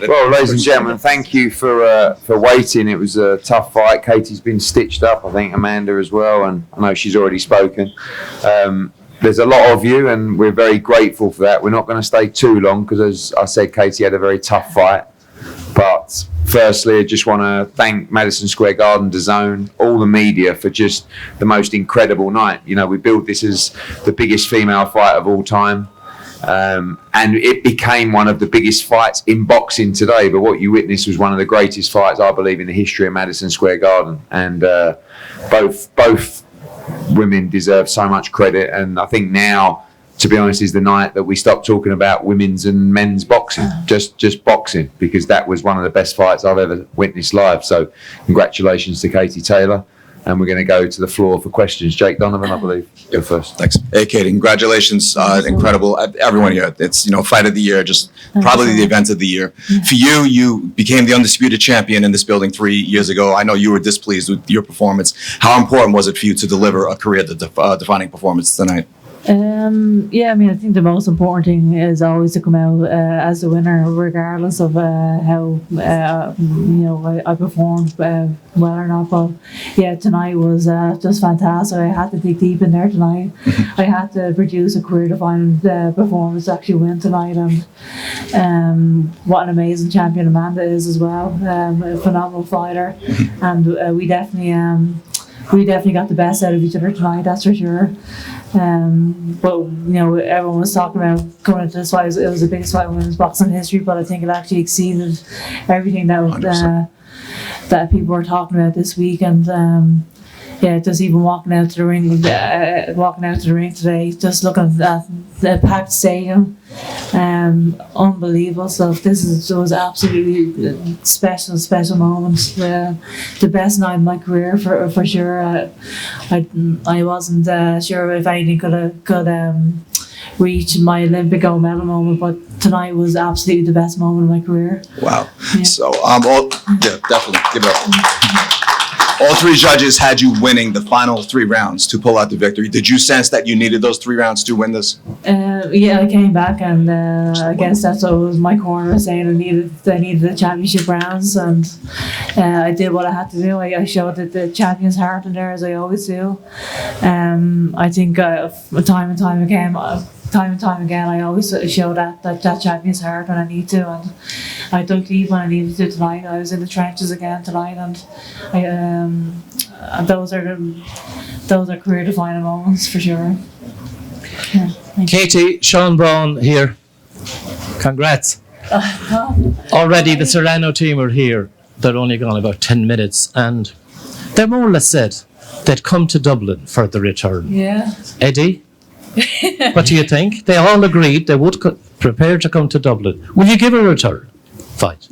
Well, ladies and gentlemen, thank you for waiting. It was a tough fight. Katie's been stitched up, I think Amanda as well, and I know she's already spoken. There's a lot of you, and we're very grateful for that. We're not going to stay too long because, as I said, Katie had a very tough fight. But firstly, I just want to thank Madison Square Garden, DAZN, all the media for just the most incredible night. You know, we built this as the biggest female fight of all time. And it became one of the biggest fights in boxing today. But what you witnessed was one of the greatest fights, I believe, in the history of Madison Square Garden. And both women deserve so much credit. And I think now, to be honest, is the night that we stop talking about women's and men's boxing, just boxing, because that was one of the best fights I've ever witnessed live. So congratulations to Katie Taylor. And we're going to go to the floor for questions. Jake Donovan, I believe, go first. Thanks. Hey, Katie, congratulations. Incredible. Everyone here. It's, fight of the year, just probably the event of the year. For you, you became the undisputed champion in this building 3 years ago. I know you were displeased with your performance. How important was it for you to deliver a career-defining performance tonight? I think the most important thing is always to come out as the winner, regardless of how I performed well or not. But yeah, tonight was just fantastic. I had to dig deep in there tonight. I had to produce a career-defining performance to actually win tonight, and what an amazing champion Amanda is as well. A phenomenal fighter, and we definitely got the best out of each other tonight, that's for sure. But everyone was talking about coming into this fight. It was the biggest fight in women's boxing history, but I think it actually exceeded everything that people were talking about this week. And just even walking out to the ring today, just looking at the packed stadium, unbelievable. So it was absolutely special moments. The best night of my career for sure. I wasn't sure if anything could reach my Olympic gold medal moment, but tonight was absolutely the best moment of my career. Wow. Yeah. So definitely give it up. All three judges had you winning the final 3 rounds to pull out the victory. Did you sense that you needed those 3 rounds to win this? I came back, and I guess that's what was my corner saying. I needed the championship rounds, and I did what I had to do. I showed the champion's heart in there, as I always do. I think time and time again, I always show that champion's heart when I need to, and I dug deep when I needed to tonight. I was in the trenches again tonight, and those are career-defining moments for sure. Yeah, Katie, Sean Braun here. Congrats. Already the Serrano team are here. They're only gone about 10 minutes, and they more or less said they'd come to Dublin for the return. Yeah. Eddie? What do you think? They all agreed they would prepare to come to Dublin. Will you give a return fight?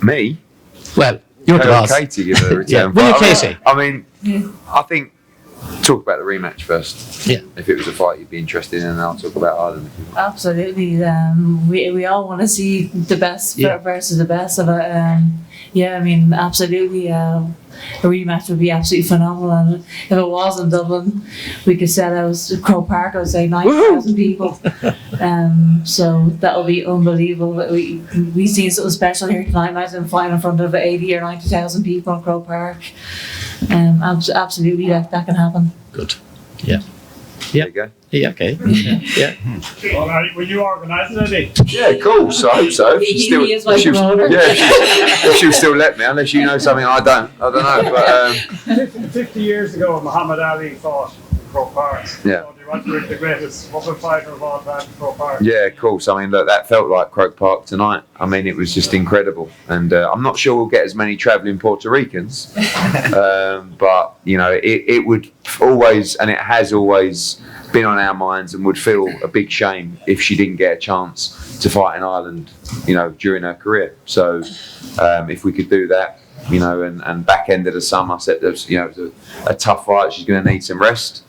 Me? Well, you're the boss. Katie give a return Will you, fight. Katie? I think talk about the rematch first. Yeah. If it was a fight you'd be interested in, and I'll talk about Ireland. Absolutely. We all want to see the best versus the best of it. Absolutely. A rematch would be absolutely phenomenal, and if it was in Dublin, we could set out Croke Park. I would say 90,000 people. So that would be unbelievable. We seen something special here tonight. Imagine flying in front of 80 or 90,000 people in Croke Park. Absolutely, that can happen. Good. Yeah. There you go. Yeah. Okay. Yeah. Well, will you organise it, Eddie? Yeah, cool. So I hope so. He is my promoter. If she'll still let me, unless you know something I don't know. But 50 years ago, Muhammad Ali fought in Croke Park. Yeah. So they want to bring the greatest woman fighter of all time to Croke Park. Yeah, of course. I mean, look, that felt like Croke Park tonight. I mean, it was just incredible. And I'm not sure we'll get as many travelling Puerto Ricans. But, it would always, and it has always been on our minds, and would feel a big shame if she didn't get a chance to fight in Ireland, during her career. So if we could do that, and back end of the summer, I said, it's a tough fight. She's going to need some rest.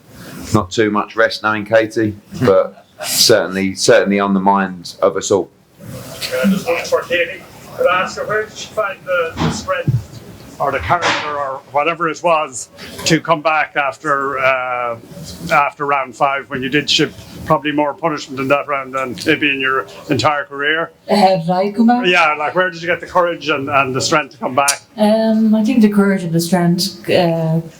Not too much rest, knowing Katie, but certainly on the mind of us all. Just looking for Katie. Could I ask her, where did she find the strength or the character or whatever it was to come back after round 5 when you did ship probably more punishment in that round than maybe in your entire career? How did I come back? Yeah, like where did you get the courage and the strength to come back? I think the courage and the strength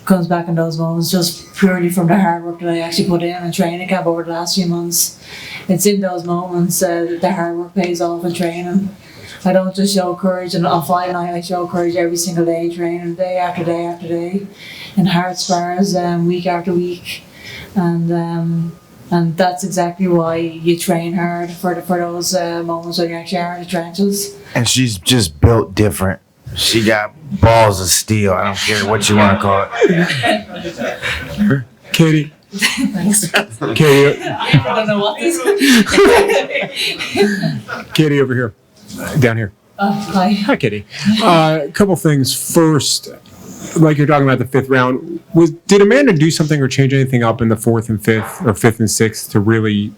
comes back in those moments just purely from the hard work that I actually put in training camp over the last few months. It's in those moments the hard work pays off in training. I don't just show courage on fight night, I show courage every single day, training day after day after day, in hard spars, week after week, and that's exactly why you train hard for those moments when you actually are in the trenches. And she's just built different. She got balls of steel. I don't care what you want to call it. Katie. Thanks. Katie. I don't know what this is. Katie over here. Down here. Hi. Hi, Katie. A couple things. First, like you're talking about the 5th round, did Amanda do something or change anything up in the 4th and 5th or 5th and 6th to really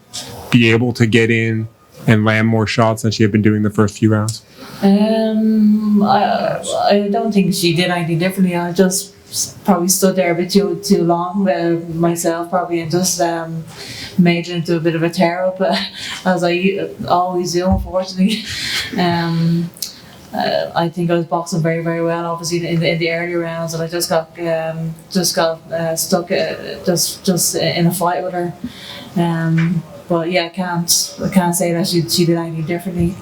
be able to get in and land more shots than she had been doing the first few rounds? I don't think she did anything differently. I just probably stood there a bit too long myself probably and just made it into a bit of a tear up as I always do, unfortunately. I think I was boxing very, very well, obviously in the earlier rounds, and I just got stuck just in a fight with her. But yeah, I can't say that she did anything differently.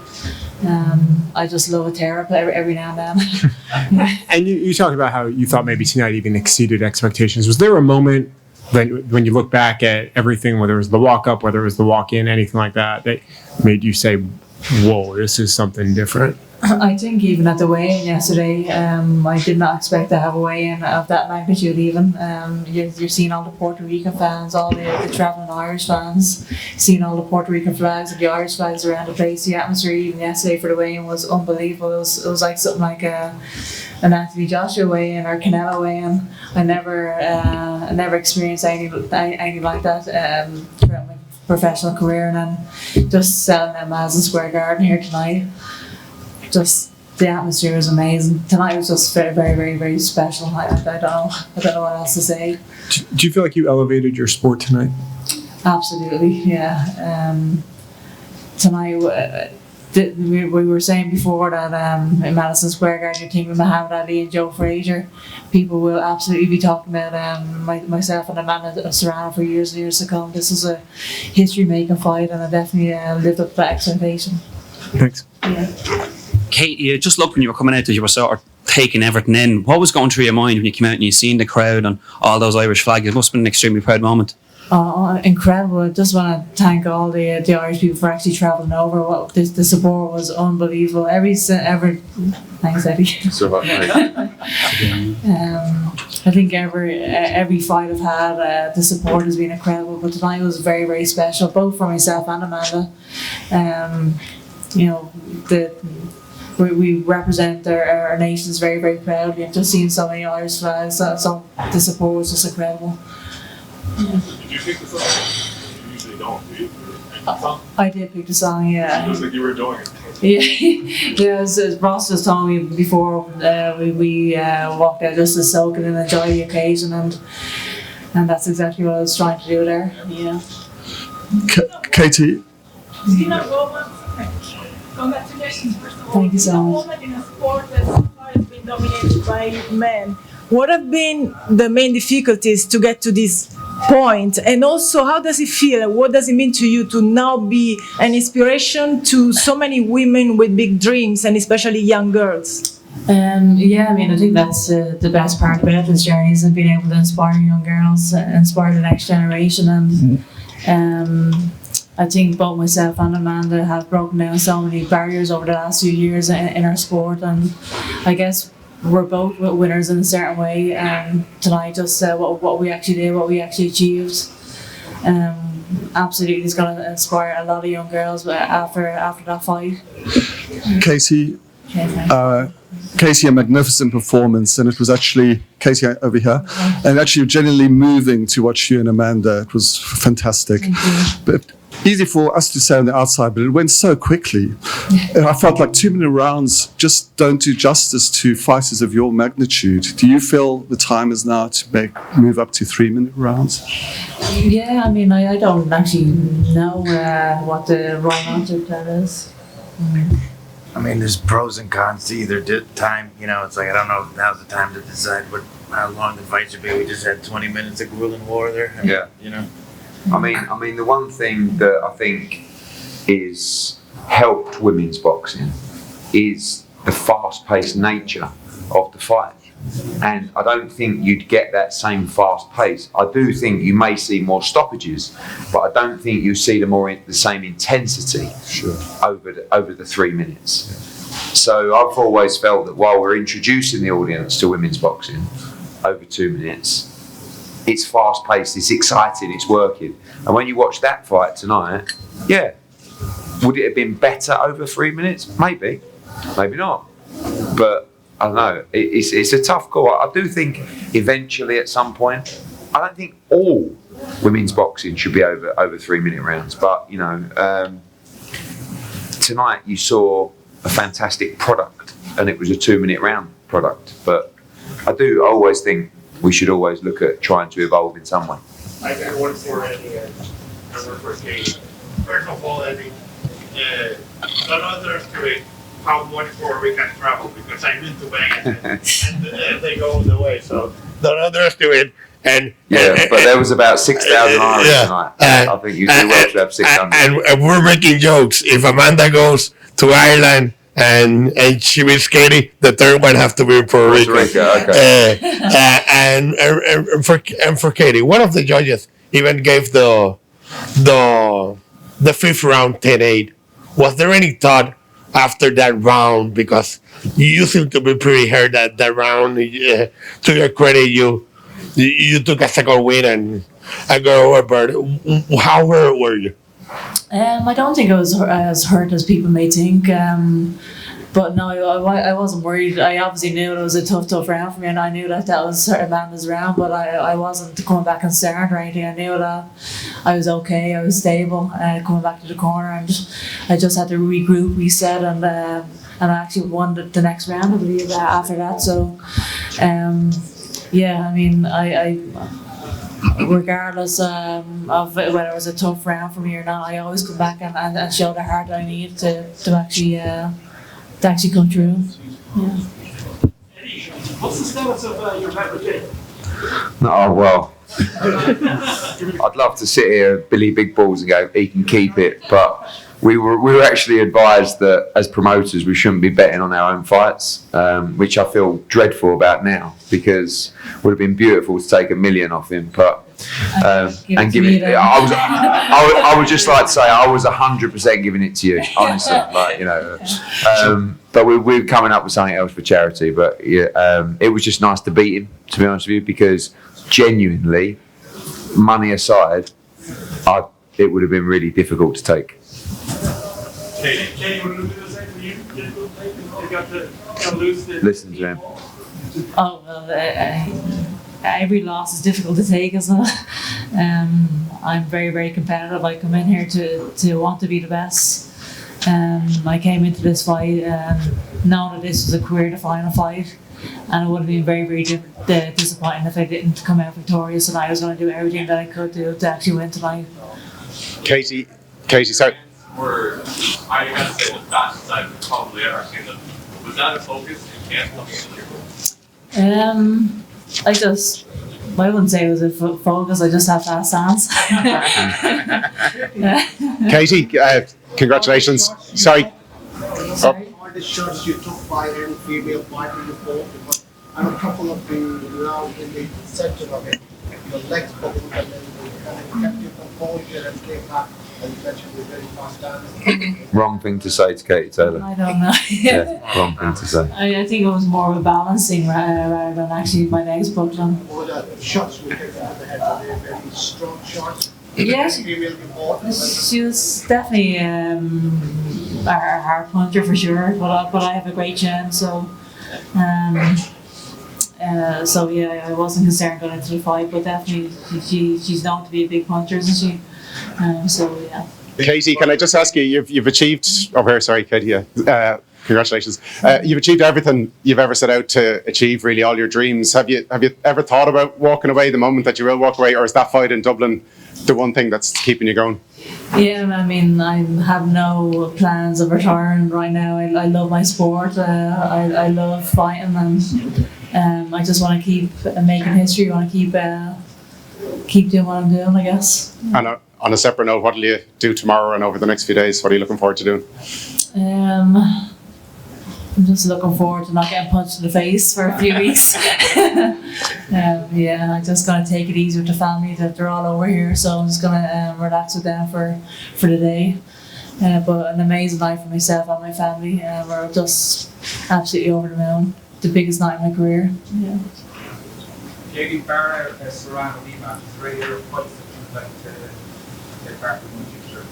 I just love a tear up every now and then. And you talked about how you thought maybe tonight even exceeded expectations. Was there a moment when you look back at everything, whether it was the walk up, whether it was the walk in, anything like that, that made you say, whoa, this is something different? I think even at the weigh-in yesterday, I did not expect to have a weigh-in of that magnitude even. You're seeing all the Puerto Rican fans, all the travelling Irish fans, seeing all the Puerto Rican flags and the Irish flags around the place. The atmosphere even yesterday for the weigh-in was unbelievable. It was like something like an Anthony Joshua weigh-in or Canelo weigh-in. I never experienced anything like that throughout my professional career, and then just selling at Madison Square Garden here tonight. Just the atmosphere was amazing. Tonight was just very, very, very, very special. I don't know what else to say. Do you feel like you elevated your sport tonight? Absolutely, yeah. Tonight, we were saying before that in Madison Square Garden, you're thinking Muhammad Ali and Joe Frazier. People will absolutely be talking about myself and Amanda Serrano for years and years to come. This is a history-making fight, and I definitely lived up to that expectation. Thanks. Yeah. Kate, you just looked when you were coming out that you were sort of taking everything in. What was going through your mind when you came out and you seen the crowd and all those Irish flags? It must have been an extremely proud moment. Oh, incredible. I just want to thank all the Irish people for actually travelling over. The support was unbelievable. Thanks, Eddie. I think every fight I've had, the support has been incredible, but tonight was very, very special, both for myself and Amanda. We represent our nations very, very proudly, and just seeing so many Irish flags, so the support was just incredible. Yeah. Did you pick the song? You usually don't, do you? I did pick the song, yeah. It looks like you were enjoying it. Yeah, as Ross just told me before we walked out, just to soak it and enjoy the occasion, and that's exactly what I was trying to do there. Yeah. Katie. Congratulations, first of all. Thank you so much. Woman in a sport that so far has been dominated by men. What have been the main difficulties to get to this point? And also, how does it feel? What does it mean to you to now be an inspiration to so many women with big dreams, and especially young girls? I think that's the best part about this journey, is being able to inspire young girls, inspire the next generation, and I think both myself and Amanda have broken down so many barriers over the last few years in our sport, and I guess we're both winners in a certain way. Tonight, just what we actually did, what we actually achieved, absolutely is going to inspire a lot of young girls after that fight. Katie, a magnificent performance, and it was actually Katie over here, and actually genuinely moving to watch you and Amanda. It was fantastic. But easy for us to say on the outside, but it went so quickly. And I felt like 2-minute rounds just don't do justice to fighters of your magnitude. Do you feel the time is now to move up to 3-minute rounds? Yeah, I mean, I don't actually know what the wrong answer to that is. I mean, there's pros and cons to either time. You know, it's like, I don't know if now's the time to decide how long the fight should be. We just had 20 minutes of grueling war there. Yeah. You know? I mean, the one thing that I think is helped women's boxing is the fast-paced nature of the fight. And I don't think you'd get that same fast pace. I do think you may see more stoppages, but I don't think you see the same intensity over the 3 minutes. So I've always felt that while we're introducing the audience to women's boxing over 2 minutes, it's fast paced, it's exciting, it's working. And when you watch that fight tonight, yeah, would it have been better over 3 minutes? Maybe, maybe not. But I don't know, it's a tough call. I do think eventually at some point, I don't think all women's boxing should be over 3-minute rounds. But, you know, tonight you saw a fantastic product and it was a 2-minute round product. But I always think we should always look at trying to evolve in some way. I got one for Eddie and one for Kate. First of all, Eddie, don't underestimate how much more we can travel, because I'm into Vegas and they go the way, so don't underestimate. But there was about 6,000 Irish tonight. I think you do well to have 600. And we're making jokes. If Amanda goes to Ireland and she beats Katie, the third one have to be in Puerto Rico. Okay. And for Katie, one of the judges even gave the fifth round 10-8. Was there any thought after that round, because you seem to be pretty hurt that round? To your credit, you took a second win and go over, but how hurt were you? I don't think I was as hurt as people may think. But no, I wasn't worried. I obviously knew it was a tough round for me, and I knew that was Amanda's round, but I wasn't coming back concerned or anything. I knew that I was okay, I was stable, coming back to the corner, and I just had to regroup, reset, and I actually won the next round, I believe, after that. So, yeah, I mean, I regardless of whether it was a tough round for me or not, I always come back and show the heart that I need to actually come through. Yeah. Eddie, what's the status of your fabric? Oh, well, I'd love to sit here, Billy Big Balls, and go, he can keep it, but we were actually advised that as promoters we shouldn't be betting on our own fights, which I feel dreadful about now, because it would have been beautiful to take $1 million off him, but and give it. I would just like to say I was 100% giving it to you, honestly. Like, you know, but we're coming up with something else for charity. But yeah, it was just nice to beat him, to be honest with you, because genuinely, money aside, it would have been really difficult to take. Katie, would it be the same for you? You got to lose the. Listen to him. Oh well, every loss is difficult to take, isn't it? I'm very, very competitive. I come in here to want to be the best. I came into this fight knowing that this was a career-defining fight, and it would have been very, very disappointing if I didn't come out victorious. And I was going to do everything that I could do to actually win tonight. Katie, sorry. I have to say the fastest I've probably ever seen them. Was that a focus? I wouldn't say it was a focus. I just have fast hands. Katie, congratulations. Sorry. All the shots you took by any female fighter you fought, because I'm a couple of the rounds in the center of it. Your legs bubbled and then you kept your composure and came back. And you mentioned you're very fast down. Wrong thing to say to Katie Taylor. I don't know. Yeah, wrong thing to say. I think it was more of a balancing rather than actually my legs bucked on. All the shots we taken to the head, were they very strong shots? Yes, Female you fought. she was definitely a hard puncher for sure, but I have a great chin, so yeah, I wasn't concerned going into the fight, but definitely she's known to be a big puncher, isn't she? So yeah. Katie, can I just ask you, you've achieved, over here, sorry, Katie, congratulations. You've achieved everything you've ever set out to achieve, really, all your dreams. Have you ever thought about walking away the moment that you will walk away, or is that fight in Dublin the one thing that's keeping you going? Yeah, I mean, I have no plans of retiring right now. I love my sport. I love fighting, and I just want to keep making history. I want to keep doing what I'm doing, I guess. And on a separate note, what will you do tomorrow and over the next few days? What are you looking forward to doing? I'm just looking forward to not getting punched in the face for a few weeks. Yeah, I'm just going to take it easy with the family. That they're all over here, so I'm just going to relax with them for the day. But an amazing night for myself and my family. We're just absolutely over the moon. The biggest night of my career. Yeah. Katie Barra, Serrano, Lima, is there any other fights that you'd like to get back in the future?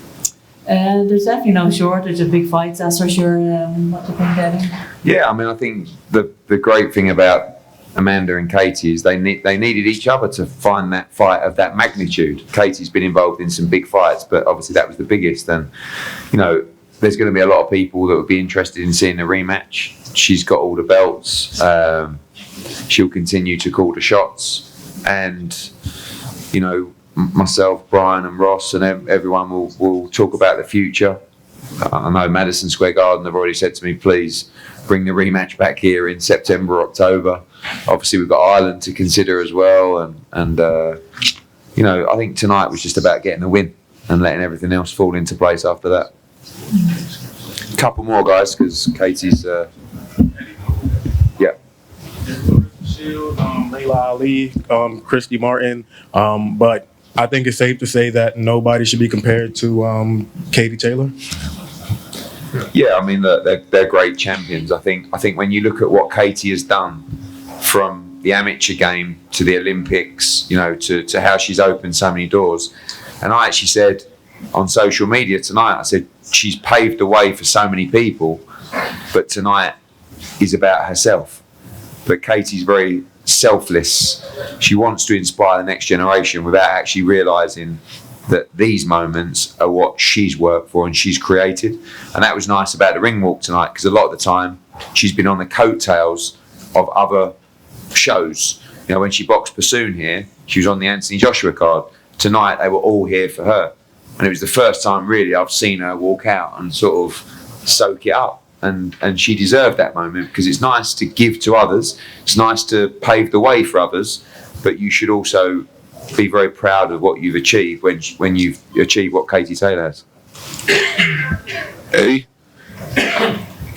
There's definitely no shortage of big fights, that's for sure. What do you think, Eddie? Yeah, I mean, I think the great thing about Amanda and Katie is they needed each other to find that fight of that magnitude. Katie's been involved in some big fights, but obviously that was the biggest. And, you know, there's going to be a lot of people that would be interested in seeing the rematch. She's got all the belts. She'll continue to call the shots. And, you know, myself, Brian and Ross and everyone will talk about the future. I know Madison Square Garden have already said to me, please bring the rematch back here in September, October. Obviously we've got Ireland to consider as well, and you know, I think tonight was just about getting a win and letting everything else fall into place after that. Couple more guys, because Katie's yeah. Shield, Layla Ali, Christy Martin, but I think it's safe to say that nobody should be compared to Katie Taylor. Yeah, I mean, they're great champions. I think when you look at what Katie has done from the amateur game to the Olympics, you know, to how she's opened so many doors. And I actually said on social media tonight, I said, she's paved the way for so many people, but tonight is about herself. But Katie's very selfless. She wants to inspire the next generation without actually realising that these moments are what she's worked for and she's created. And that was nice about the ring walk tonight, because a lot of the time she's been on the coattails of other shows. You know, when she boxed Bassoon here, she was on the Anthony Joshua card. Tonight they were all here for her. And it was the first time really I've seen her walk out and sort of soak it up. And she deserved that moment, because it's nice to give to others. It's nice to pave the way for others, but you should also be very proud of what you've achieved when you've achieved what Katie Taylor has. Eddie,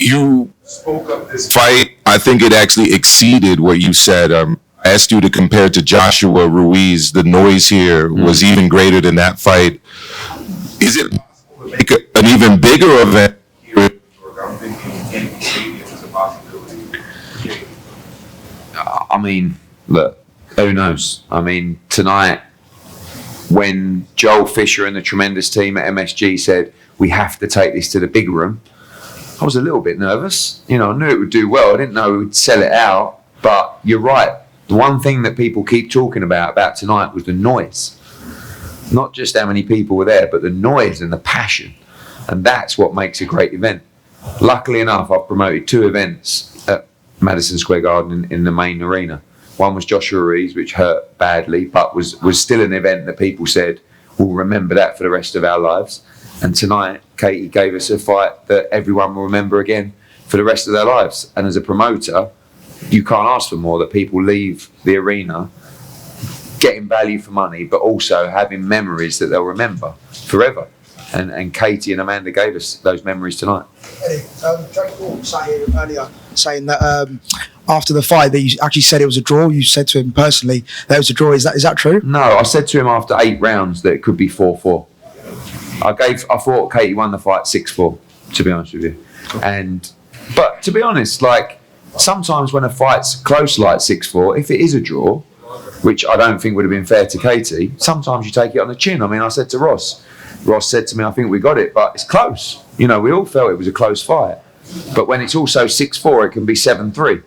you spoke of this fight. I think it actually exceeded what you said. I asked you to compare it to Joshua Ruiz. The noise here was even greater than that fight. Is it possible to make an even bigger event here? I'm thinking in stadium is a possibility. I mean, look, who knows? I mean, tonight, when Joel Fisher and the tremendous team at MSG said, we have to take this to the big room, I was a little bit nervous. You know, I knew it would do well. I didn't know we would sell it out. But you're right. The one thing that people keep talking about tonight was the noise. Not just how many people were there, but the noise and the passion. And that's what makes a great event. Luckily enough, I've promoted 2 events at Madison Square Garden in the main arena. One was Joshua Ruiz, which hurt badly, but was still an event that people said, we'll remember that for the rest of our lives. And tonight, Katie gave us a fight that everyone will remember again for the rest of their lives. And as a promoter, you can't ask for more, that people leave the arena getting value for money, but also having memories that they'll remember forever. And Katie and Amanda gave us those memories tonight. Eddie, Jake Paul sat here earlier saying that after the fight that you actually said it was a draw. You said to him personally that it was a draw. Is that true? No, I said to him after 8 rounds that it could be 4-4. I thought Katie won the fight 6-4, to be honest with you. But to be honest, like, sometimes when a fight's close like 6-4, if it is a draw, which I don't think would have been fair to Katie, sometimes you take it on the chin. I mean, I said to Ross said to me, I think we got it, but it's close. You know, we all felt it was a close fight. But when it's also 6-4, it can be 7-3,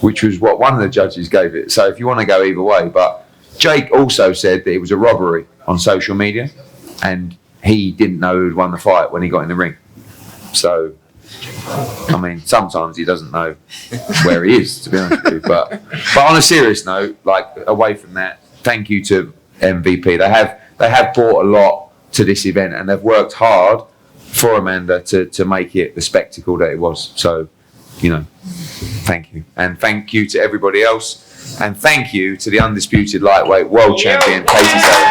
which was what one of the judges gave it. So if you want to go either way. But Jake also said that it was a robbery on social media. And he didn't know who'd won the fight when he got in the ring. So, I mean, sometimes he doesn't know where he is, to be honest with you. But on a serious note, like away from that, thank you to MVP. They have brought a lot to this event, and they've worked hard for Amanda to make it the spectacle that it was. So, thank you. And thank you to everybody else. And thank you to the undisputed lightweight world champion, Katie Taylor.